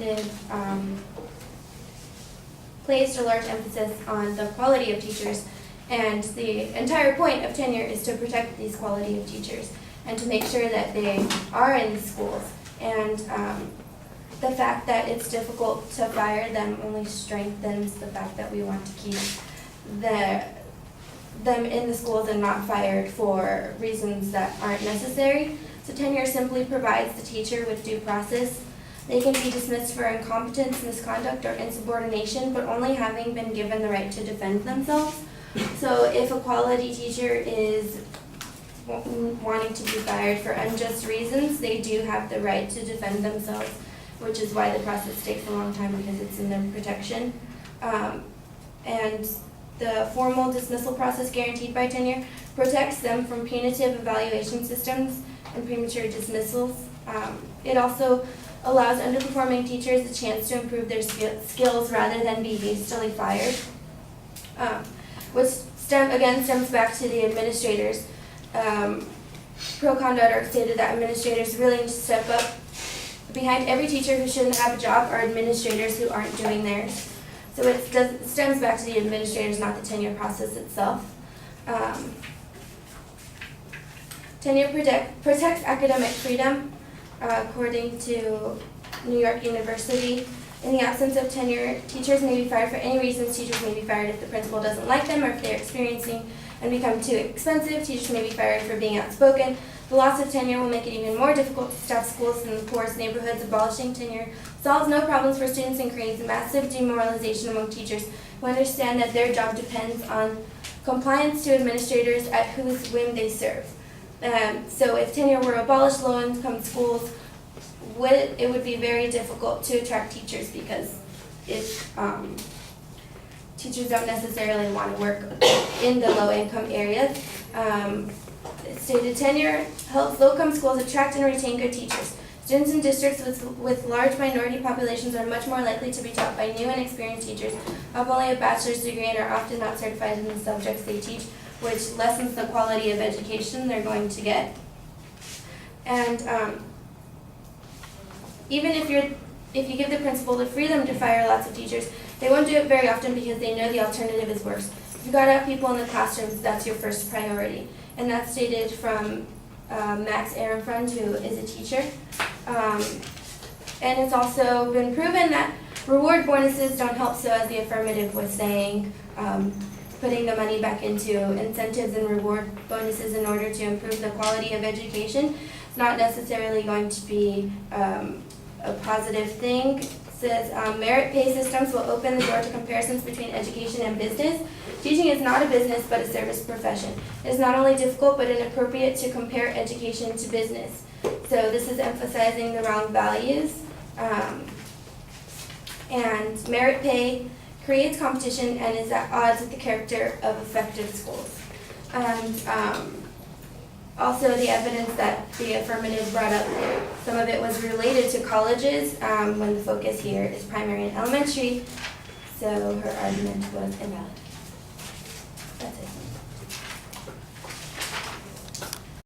stated placed a large emphasis on the quality of teachers, and the entire point of tenure is to protect these quality of teachers and to make sure that they are in the schools. And the fact that it's difficult to fire them only strengthens the fact that we want to keep them in the schools and not fired for reasons that aren't necessary. So tenure simply provides the teacher with due process. They can be dismissed for incompetence, misconduct, or insubordination, but only having been given the right to defend themselves. So if a quality teacher is wanting to be fired for unjust reasons, they do have the right to defend themselves, which is why the process takes a long time, because it's in their protection. And the formal dismissal process guaranteed by tenure protects them from punitive evaluation systems and premature dismissals. It also allows underperforming teachers a chance to improve their skills rather than be hastily fired, which stems back to the administrators. Pro-Con.org stated that administrators really need to step up. Behind every teacher who shouldn't have a job are administrators who aren't doing theirs. So it stems back to the administrators, not the tenure process itself. Tenure protects academic freedom, according to New York University. In the absence of tenure, teachers may be fired for any reasons. Teachers may be fired if the principal doesn't like them or if they're experiencing and become too expensive. Teachers may be fired for being outspoken. The loss of tenure will make it even more difficult to staff schools in the poorest neighborhoods. Abolishing tenure solves no problems for students and creates massive demoralization among teachers who understand that their job depends on compliance to administrators at whose whim they serve. So if tenure were abolished, low-income schools it would be very difficult to attract teachers, because teachers don't necessarily want to work in the low-income areas. It stated tenure helps low-income schools attract and retain good teachers. Students in districts with large minority populations are much more likely to be taught by new and experienced teachers who have only a bachelor's degree and are often not certified in the subjects they teach, which lessens the quality of education they're going to get. And even if you give the principal the freedom to fire lots of teachers, they won't do it very often because they know the alternative is worse. If you've got to have people in the classrooms, that's your first priority. And that's stated from Max Ehrenfreund, who is a teacher. And it's also been proven that reward bonuses don't help, so as the affirmative was saying, putting the money back into incentives and reward bonuses in order to improve the quality of education is not necessarily going to be a positive thing. It says merit pay systems will open the door to comparisons between education and business. Teaching is not a business but a service profession. It is not only difficult but inappropriate to compare education to business. So this is emphasizing the wrong values. And merit pay creates competition and is at odds with the character of effective schools. And also the evidence that the affirmative brought up, some of it was related to colleges, when the focus here is primary and elementary, so her argument was invalid. That's it.